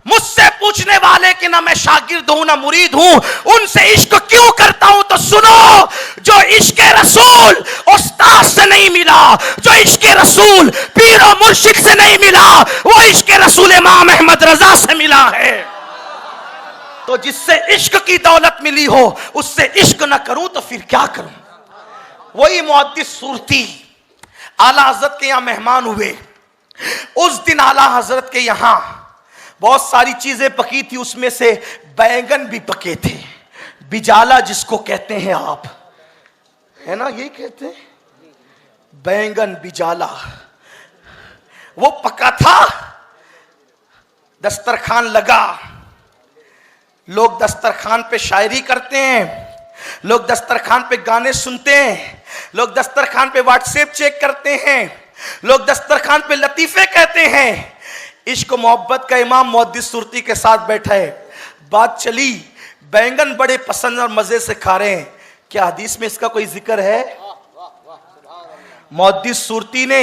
मुझसे पूछने वाले कि ना मैं शागिर्द हूं ना मुरीद हूं, उनसे इश्क क्यों करता हूं? तो सुनो, जो इश्क रसूल उस्ताद से नहीं मिला, जो इश्क रसूल पीर और मुर्शिद से नहीं मिला, वो इश्क रसूल इमाम अहमद रजा से मिला है। तो जिससे इश्क की दौलत मिली हो उससे इश्क ना करूं तो फिर क्या करूं? वही मुहद्दिस सूरती आला हजरत के यहां मेहमान हुए। उस दिन आला हजरत के यहां बहुत सारी चीजें पकी थी, उसमें से बैंगन भी पके थे। बिजाला जिसको कहते हैं आप, है ना, यही कहते हैं बैंगन बिजाला, वो पका था। दस्तरखान लगा, लोग दस्तरखान पे शायरी करते हैं, लोग दस्तरखान पे गाने सुनते हैं, लोग दस्तरखान पे व्हाट्सएप चेक करते हैं, लोग दस्तरखान पे लतीफे कहते हैं। इश्क मोहब्बत का इमाम मुहद्दिस सूरती के साथ बैठा है। बात चली, बैंगन बड़े पसंद और मजे से खा रहे हैं। क्या हदीस में इसका कोई जिक्र है? मुहद्दिस सूरती ने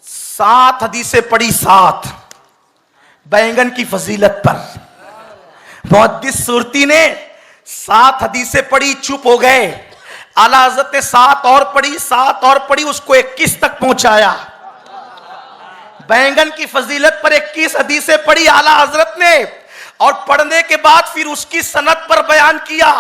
7 हदीसें पढ़ी, 7 बैंगन की फजीलत पर। मुहद्दिस सूरती ने 7 हदीसें पढ़ी, चुप हो गए। आला हज़रत ने 7 और पढ़ी, 7 और पढ़ी, उसको 21 तक पहुंचाया। बैंगन की फजीलत पर 21 हदीसें पढ़ी आला हजरत ने, और पढ़ने के बाद फिर उसकी सनद पर बयान किया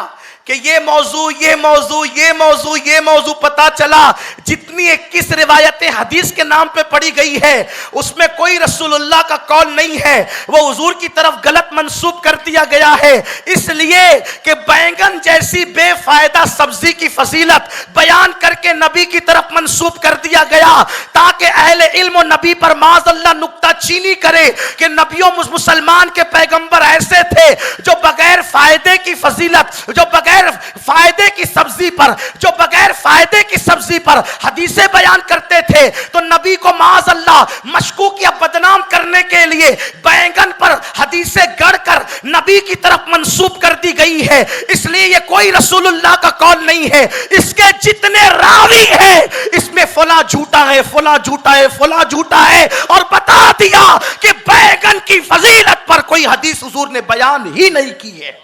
कि ये मौजू ये मौजू ये मौजू ये मौजू। पता चला जितनी 21 रिवायतें हदीस के नाम पे पढ़ी गई है उसमें कोई रसूलुल्लाह का कौल नहीं है, वो हुजूर की तरफ गलत मंसूब कर दिया गया है। इसलिए कि बैंगन जैसी बेफायदा सब्जी की फजीलत बयान करके नबी की तरफ मंसूब कर दिया गया, ताकि अहले इल्म और नबी पर माज़अल्लाह नुक्ता चीनी करे कि नबियों मुसलमान के पैगंबर ऐसे थे जो बगैर फायदे की फजीलत, जो बगैर फायदे की सब्जी पर, जो बगैर फायदे की सब्जी पर हदीसें बयान करते थे। तो नबी को माज़अल्लाह मशकूक या बदनाम करने के लिए बैंगन पर हदीसें गढ़कर नबी की तरफ मंसूब कर दी गई है। इसलिए ये कोई रसूलुल्लाह का कौल नहीं है। इसके जितने रावी हैं इसमें फला झूठा है, फला झूठा है, फला झूठा है, और बता दिया कि बैंगन की फजीलत पर कोई हदीस हुजूर ने बयान ही नहीं की है।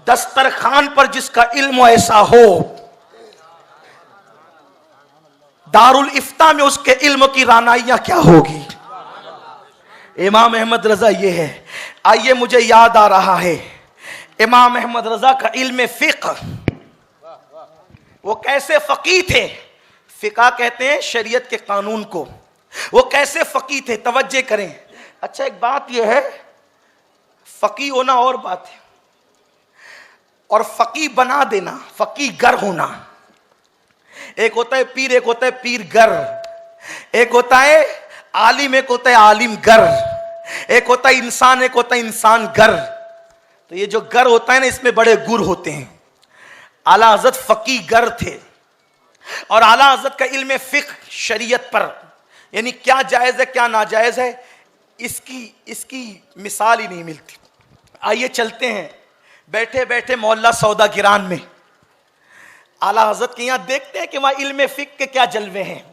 दस्तरखान पर जिसका इल्म ऐसा हो, दारुल इफ्ता में उसके इल्म की रानाइयां क्या होगी। इमाम अहमद रजा ये है। आइए, मुझे याद आ रहा है इमाम अहमद रजा का इल्म फिक़्ह, वो कैसे फकीह थे। फिक़्ह कहते हैं शरीयत के कानून को। वो कैसे फकीह थे, तवज्जो करें। अच्छा, एक बात यह है, फकीह होना और बात है, और फकीह बना देना, फकीह गर होना। एक होता है पीर, एक होता है पीर गर, एक होता है आलिम, एक होता है आलिम गर, एक होता है इंसान, एक होता है इंसान गर। तो ये जो गर होता है ना, इसमें बड़े गुर होते हैं। आला हज़रत फकीह गर थे, और आला हज़रत का इल्म फिक़्ह शरीयत पर, यानी क्या जायज़ है क्या नाजायज़ है, इसकी मिसाल ही नहीं मिलती। आइए चलते हैं, बैठे बैठे मोहल्ला सौदा गिरान में आला हज़रत के यहां देखते हैं कि वहां इल्म फिक़्ह के क्या जलवे हैं।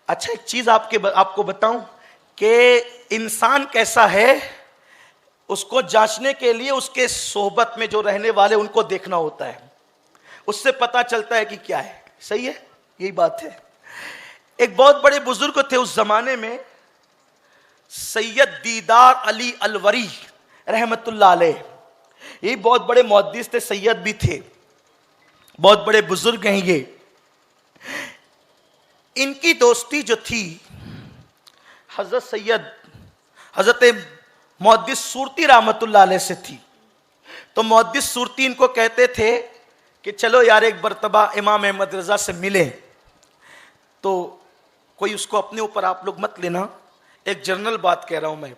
अच्छा, एक चीज आपको बताऊं कि इंसान कैसा है, उसको जांचने के लिए उसके सोहबत में जो रहने वाले उनको देखना होता है, उससे पता चलता है कि क्या है। सही है, यही बात है। एक बहुत बड़े बुजुर्ग थे उस जमाने में, सैयद दीदार अली अलवरी रहमतुल्लाह अलैह। ये बहुत बड़े मुहद्दिस थे, सैयद भी थे, बहुत बड़े बुजुर्ग हैं ये। इनकी दोस्ती जो थी हजरत सैयद हजरत मुहद्दिस सूरती रहमतुल्लाह अलैह से थी। तो मुहद्दिस सूरती इनको कहते थे कि चलो यार एक मर्तबा इमाम अहमद रजा से मिले। तो कोई उसको अपने ऊपर आप लोग मत लेना, एक जनरल बात कह रहा हूं मैं।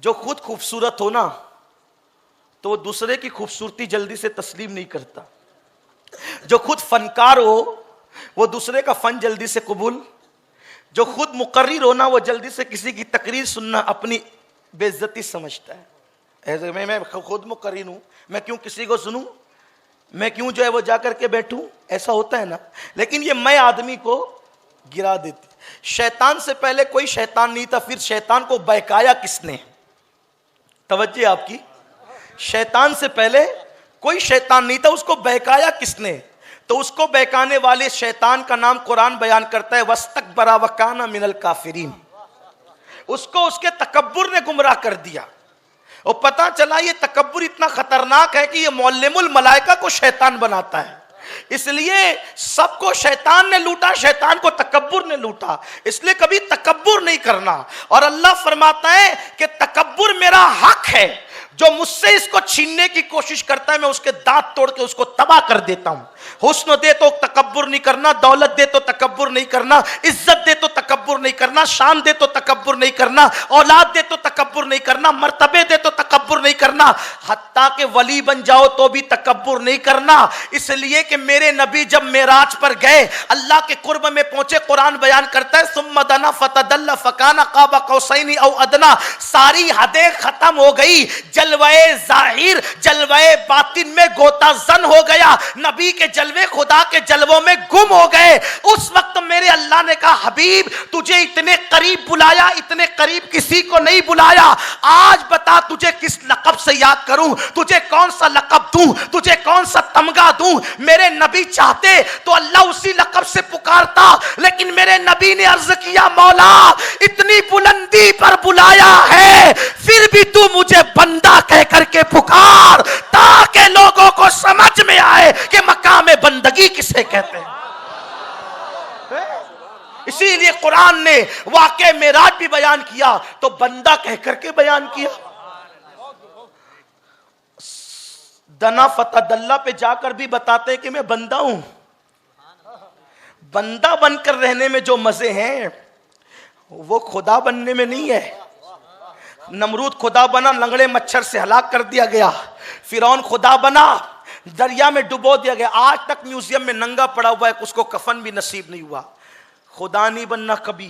जो खुद खूबसूरत हो ना, तो वो दूसरे की खूबसूरती जल्दी से तस्लीम नहीं करता। जो खुद फनकार हो वो दूसरे का फन जल्दी से कबूल, जो खुद मुकर्रिर हो ना वो जल्दी से किसी की तकरीर सुनना अपनी बेइज्जती समझता है। ऐसे मैं खुद मुकर्रिर हूं, मैं क्यों किसी को सुनूं, मैं क्यों जो है वो जा करके बैठूं, ऐसा होता है ना। लेकिन ये मैं आदमी को गिरा देती। शैतान से पहले कोई शैतान नहीं था, फिर शैतान को बहकाया किसने? तवज्जो आपकी। शैतान से पहले कोई शैतान नहीं था, उसको बहकाया किसने? तो उसको बहकाने वाले शैतान का नाम कुरान बयान करता है, वस्तकबरा वकाना मिनल काफिरीन। उसको उसके तकब्बुर ने गुमराह कर दिया। और पता चला ये तकब्बुर इतना खतरनाक है कि ये मुअल्लिमुल मलाइका को शैतान बनाता है। इसलिए सबको शैतान ने लूटा, शैतान को तकब्बुर ने लूटा। इसलिए कभी तकब्बुर नहीं करना। और अल्लाह फरमाता है कि तकब्बुर मेरा हक है, जो मुझसे इसको छीनने की कोशिश करता है मैं उसके दांत तोड़ के उसको तबाह कर देता हूं। हुस्न दे तो तकब्बुर नहीं करना, दौलत दे तो तकब्बुर नहीं करना, इज्जत दे तो तकब्बुर नहीं करना, शान दे तो तकब्बुर नहीं करना, औलाद दे तो तकब्बुर नहीं करना, मर्तबे दे तो तकब्बुर नहीं करना, हत्ता के वली बन जाओ तो भी तकब्बुर नहीं करना। इसलिए कि मेरे नबी जब मेराज पर गए, अल्लाह के कुर्ब में पहुंचे, कुरान बयान करता है सुम्मा दना फतदल्ला फकाना काबा कौसैनी औ अदना। सारी हदें खत्म हो गई, जलवाए जाहिर जलवाए बातिन में गोता जन हो गया, नबी के जलवे खुदा के जलवों में गुम हो गए। उस वक्त मेरे अल्लाह ने कहा हबीब तुझे इतने करीब बुलाया, इतने करीब किसी को नहीं बुलाया। आज बता तुझे किस लक़ब से याद करूं, तुझे कौन सा लक़ब दूं, तुझे कौन सा तमगा दूं। मेरे नबी चाहते तो अल्लाह उसी लक़ब से पुकारता, लेकिन मेरे नबी ने अर्ज किया मौला इतनी बुलंदी पर बुलाया है, फिर भी तू मुझे बंदा कह करके पुकार, ताकि लोगों को समझ में आए कि मकाम बंदगी किसे कहते हैं। इसीलिए कुरान ने वाक़े मेराज भी बयान किया तो बंदा कह करके बयान किया। दना फतदल्ला पे जाकर भी बताते हैं कि मैं बंदा हूं। बंदा बनकर रहने में जो मजे हैं वो खुदा बनने में नहीं है। नमरूद खुदा बना, लंगड़े मच्छर से हलाक कर दिया गया। फिरौन खुदा बना, दरिया में डुबो दिया गया। आज तक म्यूजियम में नंगा पड़ा हुआ है, उसको कफन भी नसीब नहीं हुआ। खुदा नहीं बनना कभी।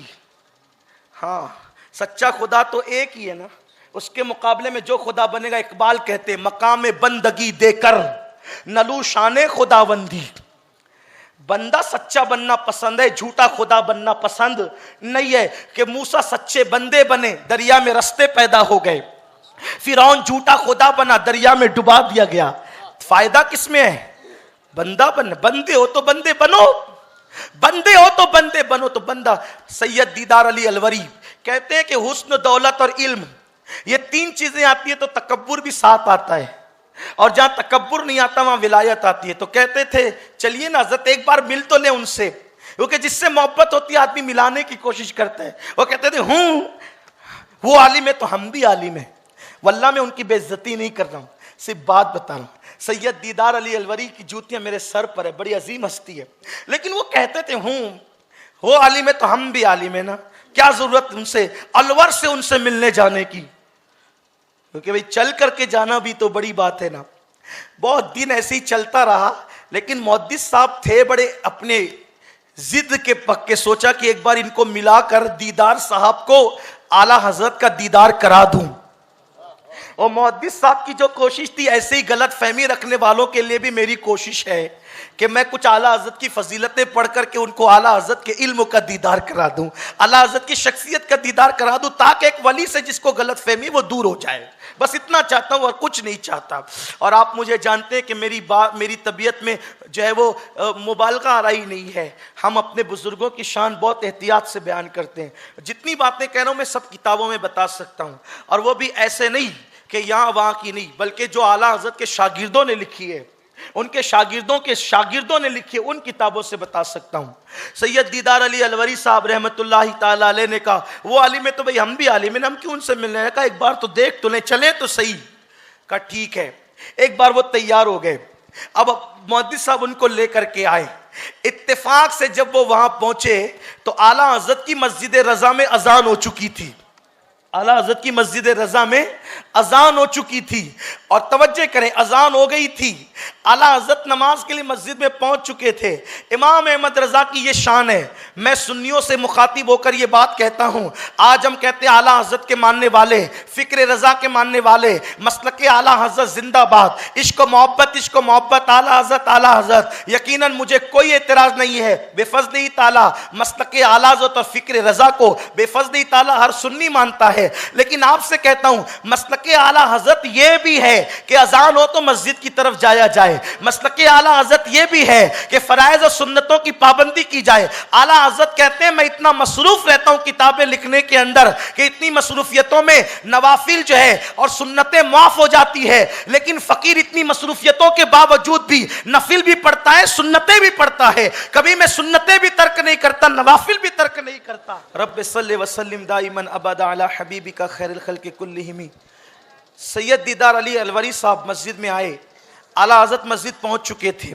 हाँ, सच्चा खुदा तो एक ही है ना, उसके मुकाबले में जो खुदा बनेगा, इकबाल कहते मकाम बंदगी देकर नलू शाने खुदाबंदी। बंदा सच्चा बनना पसंद है, झूठा खुदा बनना पसंद नहीं है। कि मूसा सच्चे बंदे बने, दरिया में रास्ते पैदा हो गए। फिरौन झूठा खुदा बना, दरिया में डुबा दिया गया। फायदा किसमें है? बंदा बन। बंदे हो तो बंदे बनो, बंदे हो तो बंदे बनो। तो बंदा सैयद दीदार अली अलवरी कहते हैं कि हुस्न दौलत और इल्म ये तीन चीजें आती है तो तकब्बुर भी साथ आता है, और जहां तकब्बुर नहीं आता वहां विलायत आती है। तो कहते थे चलिए ना हज़रत एक बार मिल तो ले उनसे, क्योंकि जिससे मोहब्बत होती है आदमी मिलाने की कोशिश करता है। वो कहते थे वो आलिम है तो हम भी आलिम है। वल्लाह मैं उनकी बेइज्जती नहीं कर रहा हूं, सिर्फ बात बता रहा हूं। सैयद दीदार अली अलवरी की जूतियां मेरे सर पर है, बड़ी अजीम हस्ती है, लेकिन वो कहते थे वो आलिम है तो हम भी आलिम है ना, क्या जरूरत उनसे अलवर से उनसे मिलने जाने की, क्योंकि भाई चल करके जाना भी तो बड़ी बात है ना। बहुत दिन ऐसे ही चलता रहा, लेकिन मुहद्दिस साहब थे बड़े अपने जिद के पक्के, सोचा कि एक बार इनको मिलाकर दीदार साहब को आला हजरत का दीदार करा दूं। और मुहद्दिस साहब की जो कोशिश थी, ऐसे ही गलत फहमी रखने वालों के लिए भी मेरी कोशिश है कि मैं कुछ आला हजरत की फजीलतें पढ़ करके उनको आला हजरत के इल्म का दीदार करा दूं, आला हजरत की शख्सियत का दीदार करा दूं, ताकि एक वली से जिसको गलत फहमी वो दूर हो जाए। बस इतना चाहता हूं और कुछ नहीं चाहता। और आप मुझे जानते हैं कि मेरी तबीयत में जो है वो मुबालगा आ रही नहीं है। हम अपने बुजुर्गों की शान बहुत एहतियात से बयान करते हैं। जितनी बातें कह रहा हूं मैं सब किताबों में बता सकता हूं, और वो भी ऐसे नहीं कि यहाँ वहाँ की नहीं, बल्कि जो आला हजरत के शागिर्दों ने लिखी है, उनके शागिर्दों के शागिर्दों ने लिखी है, उन किताबों से बता सकता हूँ। सैयद दीदार अली अलवरी साहब रहमतुल्लाहि ताला अलैह ने कहा वो आलिम है तो भाई हम भी आलिम है, हम क्यों उनसे मिलने का, एक बार तो देख तो ले, चले तो सही। कहा ठीक है। एक बार वो तैयार हो गए। अब मुहद्दिस साहब उनको लेकर के आए। इत्तेफाक से जब वो वहां पहुंचे तो आला हजरत की मस्जिद रजा में अजान हो चुकी थी। आला हजरत की मस्जिद रजा में अजान हो चुकी थी, और तवज्जो करें अजान हो गई थी। आला हजरत नमाज के लिए मस्जिद में पहुंच चुके थे। इमाम अहमद रजा की ये शान है, मैं सुन्नियों से मुखातिब होकर ये बात कहता हूं। आज हम कहते हैं आला हजरत के मानने वाले, फिक्र रजा के मानने वाले, मसलके आला हजरत जिंदाबाद, इश्क मोहब्बत आला हजरत। यकीनन मुझे कोई एतराज नहीं है बेफज़्ल ताला मसलके आला हजरत और फिक्र रजा को बेफज़्ल ताला हर सुन्नी मानता है। है। लेकिन आपसे कहता हूं मसलके आला हजरत ये भी है कि अजान हो तो मस्जिद की तरफ जाया जाए। मसलके आला हजरत ये भी है कि फराइज और सुन्नतों की पाबंदी की जाए। आला हजरत कहते हैं मैं इतना मसरूफ रहता हूं किताबें लिखने के अंदर कि इतनी मसरूफियतों में नवाफिल जो है और सुन्नतें माफ हो जाती है, लेकिन फकीर इतनी मसरूफियतों के बावजूद भी नफिल भी पढ़ता है, सुन्नतें भी पढ़ता है। कभी मैं सुन्नतें भी तर्क नहीं करता, नवाफिल भी तर्क नहीं करता। रब्ब सल्लि व सल्लिम दाइमन अबदा अला हबीबिका खैरुल खल्क़ि कुल्लिहिम। सैयद दीदार अली अलवरी साहब मस्जिद में आए। आला हज़रत मस्जिद पहुंच चुके थे।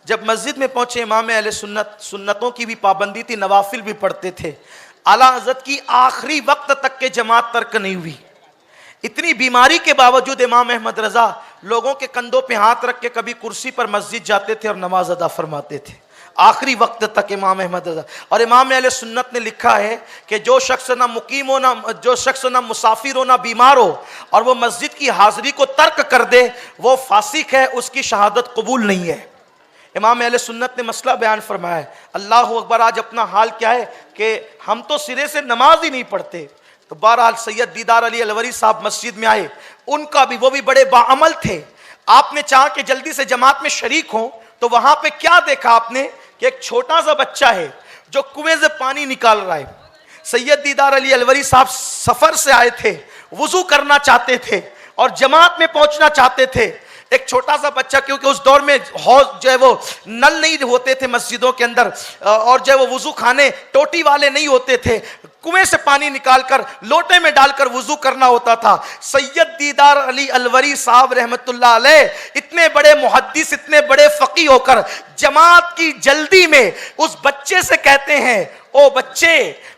जब मस्जिद में पहुंचे इमाम अहले सुन्नत, सुन्नतों की भी पाबंदी थी, नवाफिल भी पढ़ते थे। आला हज़रत की आखिरी वक्त तक के जमात तर्क नहीं हुई। इतनी बीमारी के बावजूद इमाम अहमद रजा लोगों के कंधों पे हाथ रख के कभी कुर्सी पर मस्जिद जाते थे और नमाज अदा फरमाते थे आखिरी वक्त तक इमाम अहमद रजा। और इमाम अहले सुन्नत ने लिखा है कि जो शख्स ना मुकीम हो, ना जो शख्स ना मुसाफिर हो, ना बीमार हो और वो मस्जिद की हाजिरी को तर्क कर दे, वो फासिक है, उसकी शहादत कबूल नहीं है। इमाम अहले सुन्नत ने मसला बयान फरमाया है। अल्लाह अकबर, आज अपना हाल क्या है कि हम तो सिरे से नमाज ही नहीं पढ़ते। तो बहरहाल सैयद दीदार अली अलवरी साहब मस्जिद में आए। उनका भी, वो भी बड़े बाअमल थे। आपने चाहा कि जल्दी से जमात में शरीक हो, तो वहां पे क्या देखा आपने कि एक छोटा सा बच्चा है जो कुएं से पानी निकाल रहा है। सैयद दीदार अली अलवरी साहब सफर से आए थे, वुजू करना चाहते थे और जमात में पहुंचना चाहते थे। एक छोटा सा बच्चा, क्योंकि उस दौर में हौज जो है वो नल नहीं होते थे मस्जिदों के अंदर, और जो है वो वुजू खाने टोटी वाले नहीं होते थे, कुएं से पानी निकालकर लोटे में डालकर वुजू करना होता था। सैयद दीदार अली अलवरी साहब रहमतुल्लाह अलैह इतने बड़े मुहद्दिस, इतने बड़े फकीह होकर जमात की जल्दी में उस बच्चे से कहते हैं, ओ बच्चे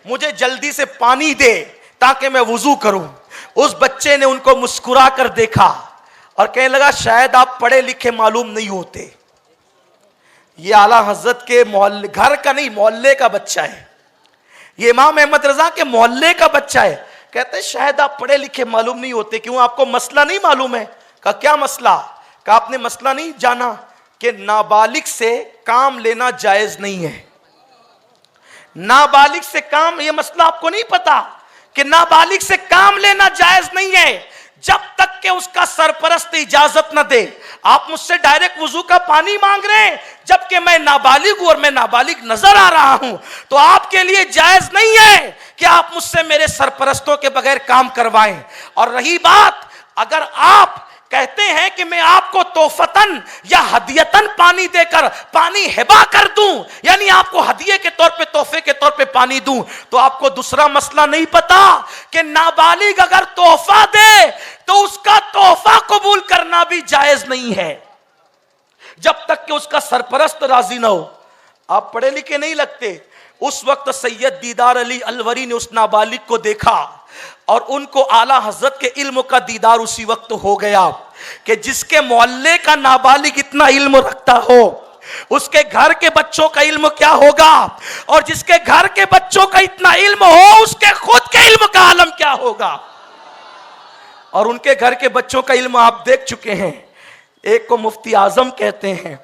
मुझे जल्दी से पानी दे ताकि मैं वुजू करूं। उस बच्चे ने उनको मुस्कुरा कर देखा और कहने लगा, शायद आप पढ़े लिखे मालूम नहीं होते। ये आला हजरत के मोहल्ले, घर का नहीं, मोहल्ले का बच्चा है। ये इमाम अहमद रजा के मोहल्ले का बच्चा है। कहते हैं शायद आप पढ़े लिखे मालूम नहीं होते, क्यों, आपको मसला नहीं मालूम है? कहा क्या मसला? कहा आपने मसला नहीं जाना कि नाबालिग से काम लेना जायज नहीं है। नाबालिग से काम, ये मसला आपको नहीं पता कि नाबालिग से काम लेना जायज नहीं है जब तक कि उसका सरपरस्त इजाजत न दे। आप मुझसे डायरेक्ट वुजू का पानी मांग रहे हैं जबकि मैं नाबालिग हूं और मैं नाबालिग नजर आ रहा हूं, तो आपके लिए जायज नहीं है कि आप मुझसे मेरे सरपरस्तों के बगैर काम करवाएं। और रही बात, अगर आप कहते हैं कि मैं आपको तोहफतन या हदियतन पानी देकर पानी हिबा कर दूं, यानी आपको हदिये के तौर पे, तोहफे के तौर पे पानी दूं, तो आपको दूसरा मसला नहीं पता कि नाबालिग अगर तोहफा दे तो उसका तोहफा कबूल करना भी जायज नहीं है जब तक कि उसका सरपरस्त राजी ना हो। आप पढ़े लिखे नहीं लगते। उस वक्त सैयद दीदार अली अलवरी ने उस नाबालिग को देखा और उनको आला हजरत के इल्म का दीदार उसी वक्त हो गया कि जिसके मोहल्ले का नाबालिग इतना इल्म रखता हो, उसके घर के बच्चों का इल्म क्या होगा, और जिसके घर के बच्चों का इतना इल्म हो उसके खुद के इल्म का आलम क्या होगा। और उनके घर के बच्चों का इल्म आप देख चुके हैं। एक को मुफ्ती आजम कहते हैं,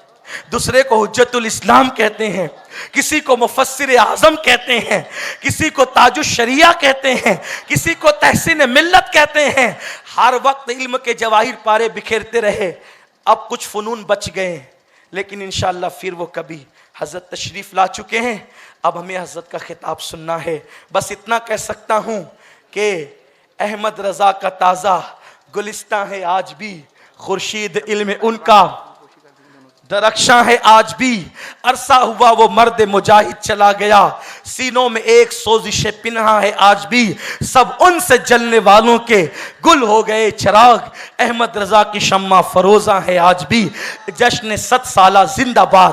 दूसरे को हुज्जतुल इस्लाम कहते हैं, किसी को मुफस्सिर आजम कहते हैं, किसी को ताजुश शरिया कहते हैं, किसी को तहसीन मिल्लत कहते हैं। हर वक्त इल्म के जवाहिर पारे बिखेरते रहे। अब कुछ फनून बच गए, लेकिन इंशाअल्लाह फिर वो कभी। हजरत तशरीफ ला चुके हैं, अब हमें हजरत का खिताब सुनना है। बस इतना कह सकता हूं कि अहमद रजा का ताज़ा गुलिस्तां है आज भी, खुर्शीद इल्म उनका दरख्शां है आज भी। अरसा हुआ वो मर्द मुजाहिद चला गया, सीनों में एक सोजिश पिन्हा है आज भी। सब उनसे जलने वालों के गुल हो गए चिराग, अहमद रजा की शम्मा फरोजा है आज भी। जश्न 7 साला जिंदाबाद।